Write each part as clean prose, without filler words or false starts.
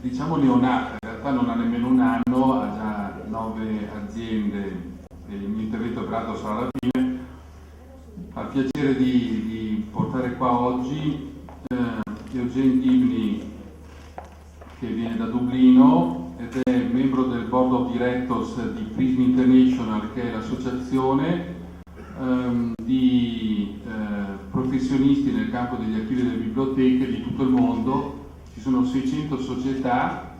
diciamo neonata, in realtà non ha nemmeno un anno, ha già 9 aziende e il mio intervento operato sarà alla fine. Ha il piacere di portare qua oggi Eugene Gibney, che viene da Dublino ed è membro del Board of Directors di PRISM International, che è l'associazione di professionisti nel campo degli archivi e delle biblioteche di tutto il mondo. Ci sono 600 società,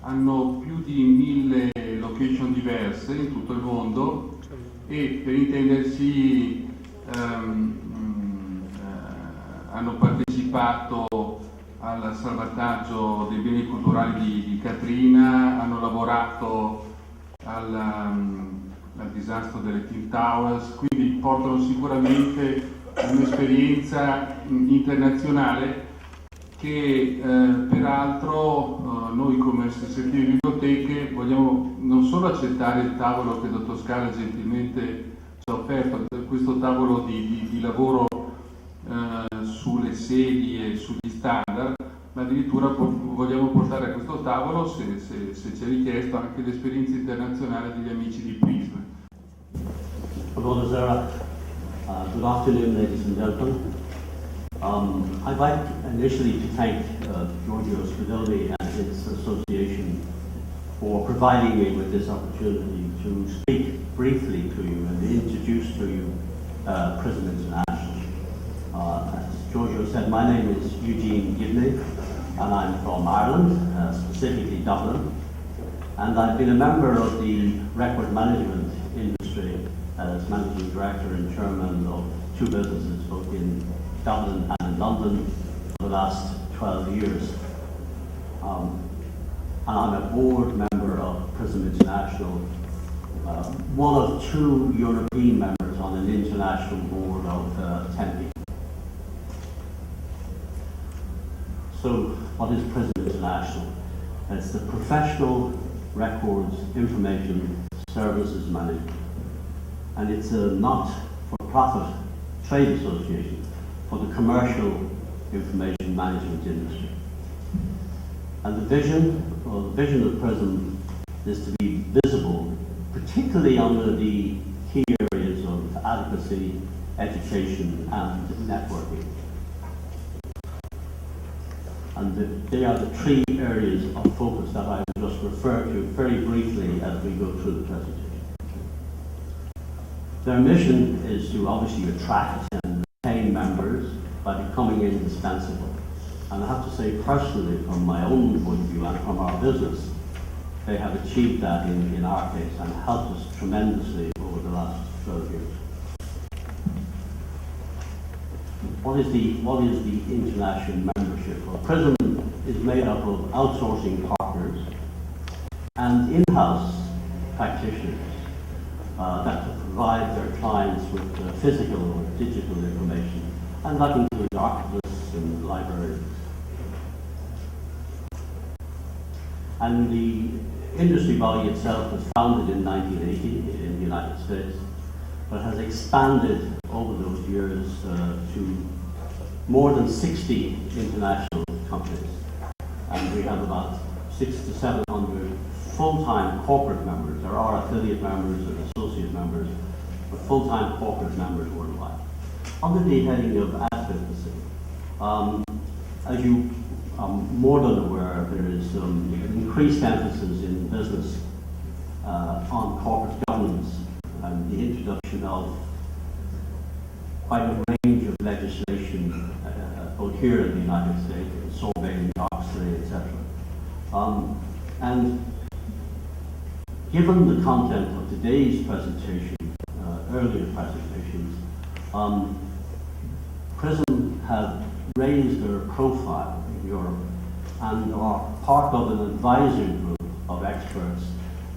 hanno più di 1000 location diverse in tutto il mondo e, per intenderci, hanno partecipato al salvataggio dei beni culturali di Katrina, hanno lavorato al disastro delle Twin Towers, quindi portano sicuramente un'esperienza internazionale che peraltro noi come SOS Archivi e Biblioteche vogliamo non solo accettare il tavolo che il dottor Scala gentilmente ci ha offerto, questo tavolo di lavoro sulle sedi e sugli standard, ma addirittura vogliamo portare a questo tavolo, se ci è richiesto, anche l'esperienza internazionale degli amici di PRISM. Good afternoon, ladies and gentlemen. I'd like initially to thank Giorgio Spadoni and his association for providing me with this opportunity to speak briefly to you and introduce to you PRISM International. As Giorgio said, my name is Eugene Gibney and I'm from Ireland, specifically Dublin, and I've been a member of the record management industry as managing director and chairman of 2 businesses, both in Dublin and in London, for the last 12 years. And I'm a board member of PRISM International, one of 2 European members on an international board of 10 people. So, what is PRISM International? It's the Professional Records Information Services Management, and it's a not-for-profit trade association for the commercial information management industry. And the vision of PRISM is to be visible, particularly under the key areas of advocacy, education, and networking. And they are the 3 areas of focus that I will just refer to very briefly as we go through the presentation. Their mission is to obviously attract and retain members by becoming indispensable. And I have to say personally, from my own point of view and from our business, they have achieved that in our case and helped us tremendously over the last 12 years. What is the international membership? Well, PRISM is made up of outsourcing partners and in-house practitioners that provide their clients with physical or digital information, and that includes archivists and librarians. And the industry body itself was founded in 1980 in the United States, but has expanded over those years to more than 60 international companies. And we have about 600 to 700 full-time corporate members. There are affiliate members and associate members, but full-time corporate members worldwide. Under the heading of advocacy, as you are more than aware, there is increased emphasis in business on corporate governance and the introduction of quite a range of legislation, both here in the United States, in Sarbanes-Oxley, etc. And given the content of today's presentation, earlier presentations, PRISM have raised their profile in Europe and are part of an advisory group of experts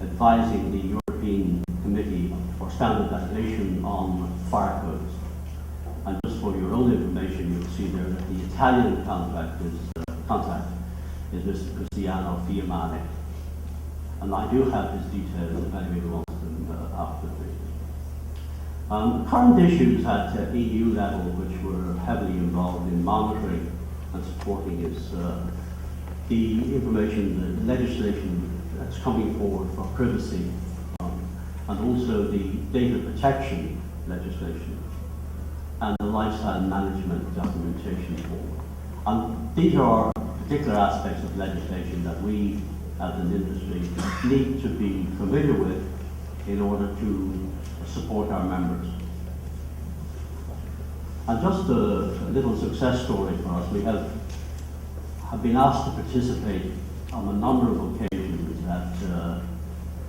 advising the European Committee for Standardization on Fire Codes. And just for your own information, you'll see there that the Italian contact is Mr. Cristiano Fiamani. And I do have his details if anybody wants them after the meeting. Current issues at EU level, which were heavily involved in monitoring and supporting his the information, the legislation that's coming forward for privacy, and also the data protection legislation, and the lifestyle management documentation forward. And these are particular aspects of legislation that we as an industry need to be familiar with in order to support our members. And just a little success story for us, we have been asked to participate on a number of occasions at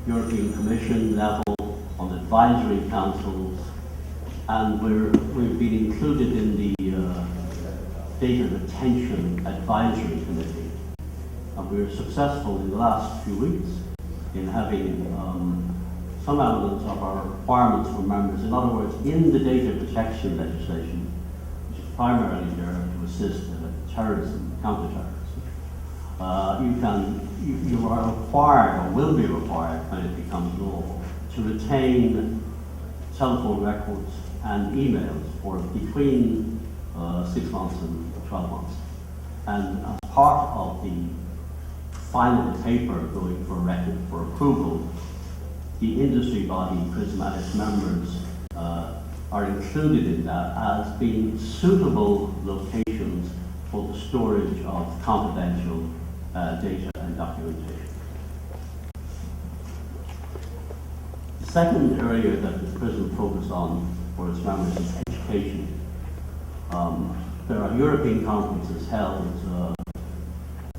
European Commission level, on advisory councils, and we've been included in the Data Retention Advisory Committee. And we were successful in the last few weeks in having some elements of our requirements for members. In other words, in the data protection legislation, which is primarily there to assist terrorism, counter-terrorism, you are required, or will be required when it becomes law, to retain telephone records and emails for between 6 months and 12 months. And as part of the final paper going for record for approval, the industry body, PRISM, and its members are included in that as being suitable locations for the storage of confidential data and documentation. The second area that the PRISM focus on for its members is education. There are European conferences held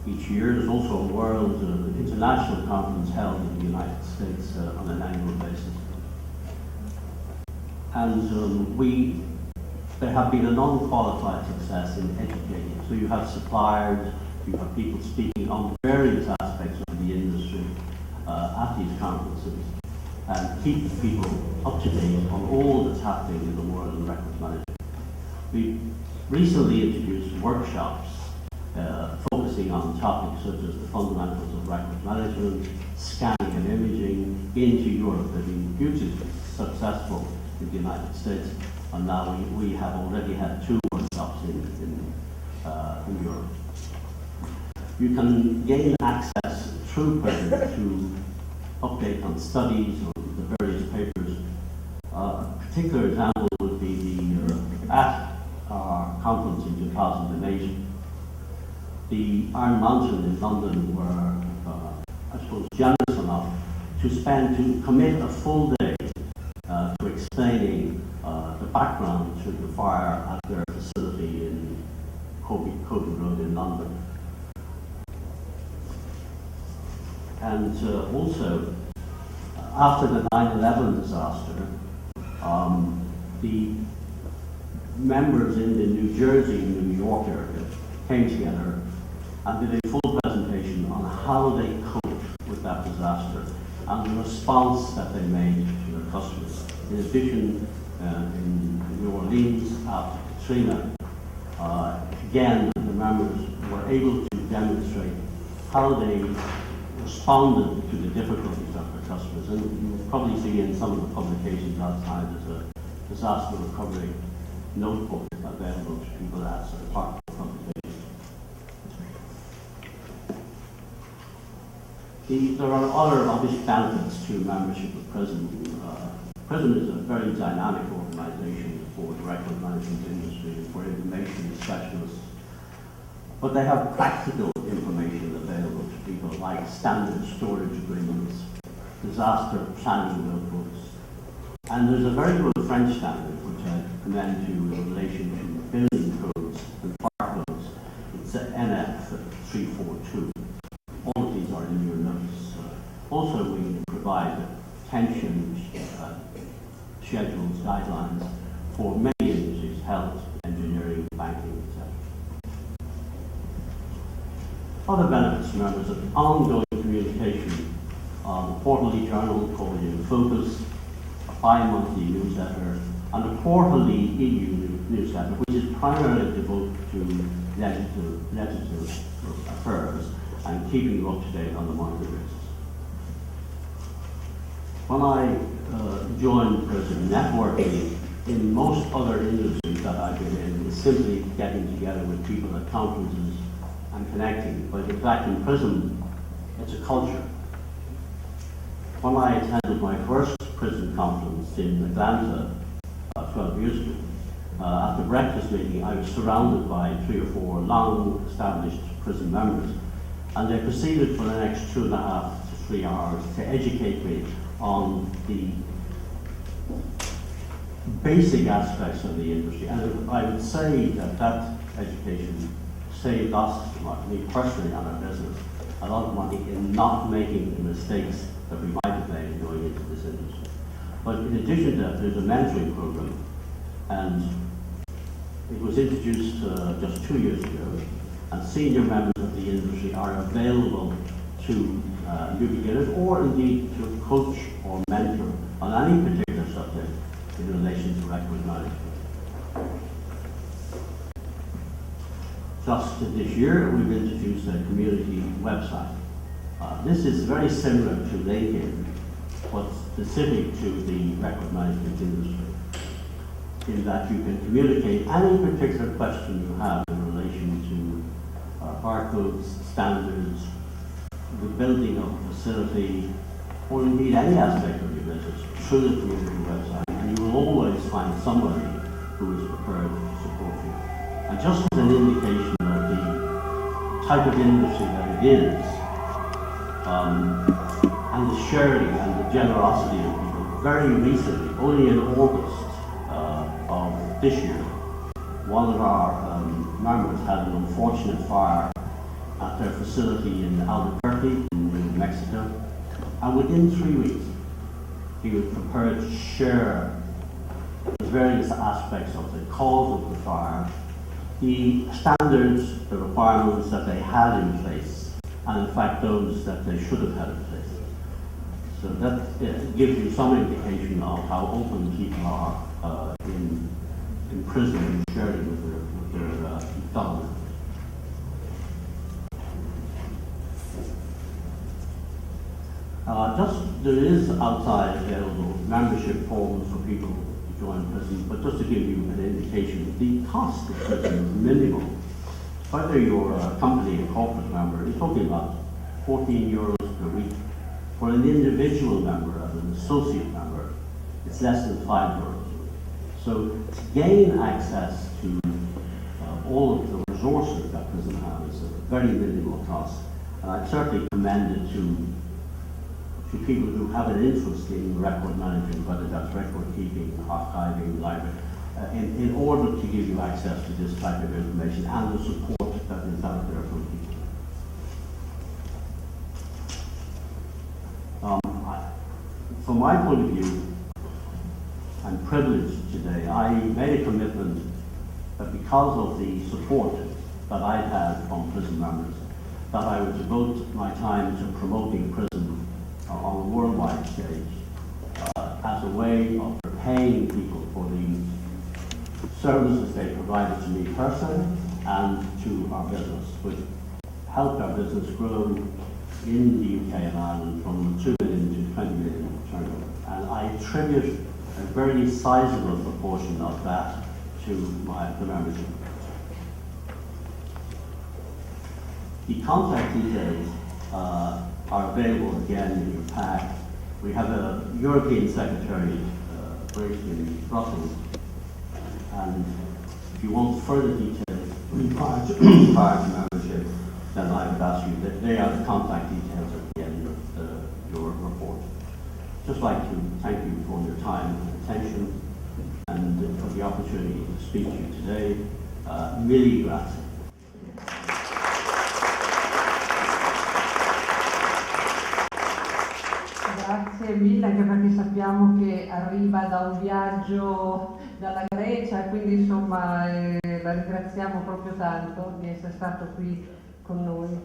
each year. There's also a world international conference held in the United States on an annual basis. And there have been an unqualified success in educating. So you have suppliers, you have people speaking on various aspects of the industry at these conferences, and keep people up to date on all that's happening in the world of records management. We recently introduced workshops focusing on topics such as the fundamentals of records management, scanning and imaging into Europe. They've been hugely successful in the United States, and now we have already had 2 workshops in Europe. You can gain access through PRISM to update on studies or the various papers. A particular example would be at our conference in 2008, the Iron Mountain in London were, I suppose, generous enough to commit a full day to explaining the background to the fire at their facility in Covey Road in London. And also, after the 9/11 disaster, the members in the New Jersey and New York area came together and did a full presentation on how they coped with that disaster and the response that they made to their customers. In addition, in New Orleans after Katrina, again, the members were able to demonstrate how they responded to the difficulties of their customers. And you'll probably see in some of the publications outside there's a disaster recovery notebook available to people as a part of the publication. There are other obvious benefits to membership of PRISM. PRISM is a very dynamic organization for the record management industry and for information specialists. But they have practical information available to people like standard storage agreements, disaster planning notebooks, and there's a very good French standard which I commend to in relation to building codes and fire codes. It's NF 342. All of these are in your notes. Also, we provide pension schedules, guidelines for many industries: health, engineering, banking, etc. Other benefits to members of ongoing communication, the quarterly journal called In Focus, a bi-monthly newsletter, and a quarterly EU newsletter, which is primarily devoted to legislative affairs and keeping you up to date on the monthly basis. When I joined PRISM, networking in most other industries that I've been in is simply getting together with people at conferences and connecting, but in fact in PRISM, it's a culture. When I attended my first PRISM conference in Atlanta 12 years ago, at the breakfast meeting, I was surrounded by 3 or 4 long-established PRISM members, and they proceeded for the next 2.5 to 3 hours to educate me on the basic aspects of the industry. And I would say that that education saved us, me personally, and our business, a lot of money in not making the mistakes that we might have made going into this industry. But in addition to that, there's a mentoring program, and it was introduced just 2 years ago, and senior members of the industry are available to new beginners, or indeed to coach or mentor on any particular subject in relation to record management. Just this year, we've introduced a community website. This is very similar to LinkedIn, but specific to the record management industry, in that you can communicate any particular question you have in relation to barcodes, standards, the building of a facility, or indeed any aspect of your business through the community website, and you will always find somebody who is prepared to support you. And just as an indication of the type of industry that it is, and the sharing and the generosity of people, very recently, only in August of this year, one of our members had an unfortunate fire at their facility in Albuquerque, in New Mexico, and within 3 weeks, he was prepared to share the various aspects of the cause of the fire, the standards, the requirements that they had in place, and in fact those that they should have had in place. So that gives you some indication of how open people are in prison and sharing with their fellow. There is outside available membership forms for people to join prison, but just to give you an indication, the cost of prison is minimal. Whether you're a company, a corporate member, you're talking about 14 euros per week. For an individual member, as an associate member, it's less than 5 euros. So to gain access to all of the resources that prison has is a very minimal cost. And I'd certainly commend it to people who have an interest in record management, whether that's record keeping, archiving, library, in order to give you access to this type of information and the support that is out there from people. From my point of view, I'm privileged today. I made a commitment that because of the support that I'd had from prison members, that I would devote my time to promoting prison on a worldwide stage as a way of repaying people for the services they provided to me personally and to our business, which helped our business grow in the UK and Ireland from 2 million to 20 million turnover. And I attribute a very sizable proportion of that to the membership. The contact details are available again in your pack. We have a European Secretary based in Brussels, and if you want further details prior to membership, then I would ask you that they are the contact details at the end of your report. Just like to thank you for your time and attention, and for the opportunity to speak to you today. Mille grazie. Grazie mille, anche perché sappiamo che arriva da un viaggio dalla Grecia, quindi insomma la ringraziamo proprio tanto di essere stato qui con noi.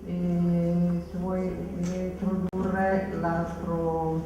Se vuoi introdurre l'altro